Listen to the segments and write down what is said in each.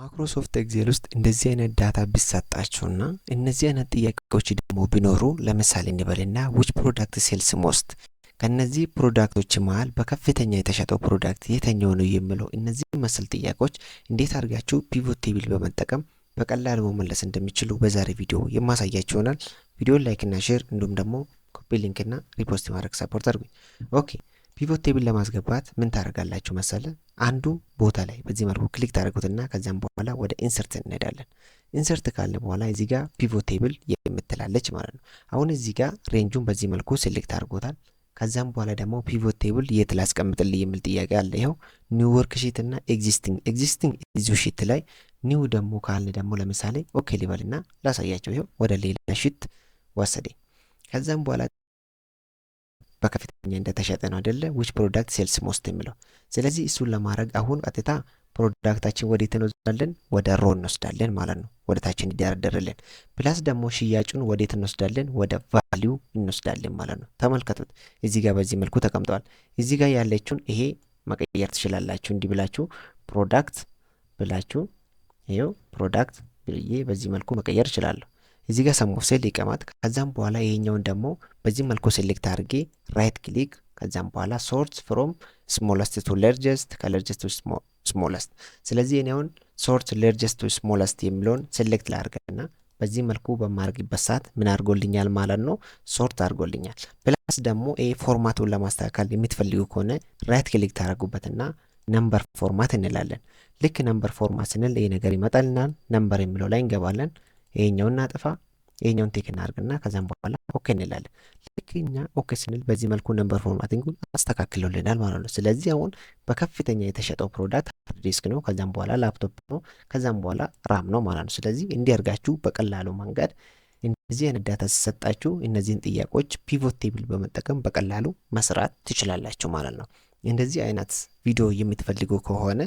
ማይክሮሶፍት ኤክሴል ውስጥ እንደዚህ አይነት ዳታ ቢሰጣችሁና እነዚህ አይነት ጥያቄዎች ደግሞ ቢኖሩ ለምሳሌ እንበልና which product sells most ከነዚህ ፕሮዳክቶች መሃል በከፍተኛ የተሸጠው ፕሮዳክት የትኛው ነው የሚለው እነዚህ መሰል ጥያቄዎች እንዴት አድርጋችሁ ፒቮት ቴብል በመጠቀም በቀላሉ መመለስ እንደሚችሉ በዛሬ ቪዲዮ የማሳያችሁ ይሆናል። ቪዲዮን ላይክ እና ሼር እንዲሁም ደግሞ ኮፒ ሊንክ እና ሪፖስት ማድረግ ሰፖርት አድርጉኝ። ኦኬ ፒቮት ቴብል ለማስገባት ምን ታደርጋላችሁ መሰለ? አንዱ ቦታ ላይ በዚህ መልኩ ክሊክ ታደርጉትና ከዛም በኋላ ወደ ኢንሰርት እንሄዳለን። ኢንሰርት ካለ በኋላ እዚህ ጋር ፒቮት ቴብል የምትላለች ማለት ነው። አሁን እዚህ ጋር ሬንጁን በዚህ መልኩ ሴሌክት አድርጎታል። ከዛም በኋላ ደግሞ ፒቮት ቴብል የት ላስቀምጥልኝ የሚል ጥያቄ አለ። ይሄው ኒው ወርክ ሺት እና ኤግዚስቲንግ እዚሁ ሺት ላይ ኒው ደግሞ ካለ ደግሞ ለምሳሌ ኦኬ ሊበልና ላሳያቸው። ይሄው ወደ ሌላ ሺት ወሰደኝ። ከዛም በኋላ በከፍተኛ እንደተሸጠ ነው አይደለ which product sells most የሚለው። ስለዚህ እሱን ለማድረግ አሁን ቀጥታ ፕሮዳክታችን ወዴት እንወስዳለን? ወደ ሮ እንወስዳለን ማለት ነው። ወደ ታች እንዲደረደርልን ፕላስ ደግሞ ሽያጩን ወዴት እንወስዳለን? ወደ ቫልዩ እንወስዳለን ማለት ነው። ተመልከቱት እዚህ ጋር በዚህ መልኩ ተቀምጠዋል። እዚህ ጋር ያለችውን ይሄ መቀየር ትችላላችሁ። እንዲህ ብላችሁ ፕሮዳክት ብላችሁ ይሄው ፕሮዳክት ብዬ በዚህ መልኩ መቀየር እችላለሁ። እዚህ ጋር ሰም ኦፍ ሴል ይቀማጥ። ከዛም በኋላ ይሄኛውን ደግሞ በዚህ መልኩ ሴሌክት አድርጌ ራይት ክሊክ ከዛም በኋላ ሶርት ፍሮም ስሞለስት ቱ ላርጀስት ከላርጀስት ቱ ስሞለስት። ስለዚህ እኔ አሁን ሶርት ላርጀስት ቱ ስሞለስት የሚለውን ሴሌክት ላድርግና በዚህ መልኩ በማድረግበት ሰዓት ምን አድርጎልኛል ማለት ነው? ሶርት አድርጎልኛል። ፕላስ ደግሞ ይሄ ፎርማቱን ለማስተካከል የምትፈልጉ ከሆነ ራይት ክሊክ ታደርጉበትና ነምበር ፎርማት እንላለን። ልክ ነምበር ፎርማት ስንል ይሄ ነገር ይመጣልናል። ነምበር የሚለው ላይ እንገባለን። ይሄኛውን እናጥፋ፣ ይሄኛውን ቴክ እናድርግና ከዛም በኋላ ኦኬ እንላለን። ልክ እኛ ኦኬ ስንል በዚህ መልኩ ነምበር ፎርማቲንጉን አስተካክሎልናል ማለት ነው። ስለዚህ አሁን በከፍተኛ የተሸጠው ፕሮዳክት ሃርድ ዲስክ ነው፣ ከዛም በኋላ ላፕቶፕ ነው፣ ከዛም በኋላ ራም ነው ማለት ነው። ስለዚህ እንዲያርጋችሁ በቀላሉ መንገድ እንደዚህ አይነት ዳታ ሲሰጣችሁ እነዚህን ጥያቄዎች ፒቮት ቴብል በመጠቀም በቀላሉ መስራት ትችላላችሁ ማለት ነው። እንደዚህ አይነት ቪዲዮ የምትፈልጉ ከሆነ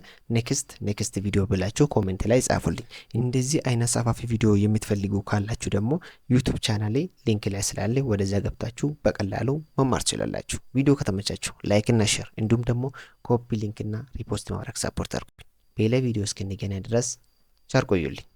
ኔክስት ቪዲዮ ብላችሁ ኮሜንት ላይ ጻፉልኝ። እንደዚህ አይነት ሰፋፊ ቪዲዮ የምትፈልጉ ካላችሁ ደግሞ ዩቲዩብ ቻናሌ ሊንክ ላይ ስላለ ወደዛ ገብታችሁ በቀላሉ መማር ትችላላችሁ። ቪዲዮ ከተመቻችሁ ላይክ እና ሼር እንዲሁም ደግሞ ኮፒ ሊንክ እና ሪፖስት ማድረግ ሰፖርት አድርጉኝ። በሌላ ቪዲዮ እስክንገናኝ ድረስ ቸር ቆዩልኝ።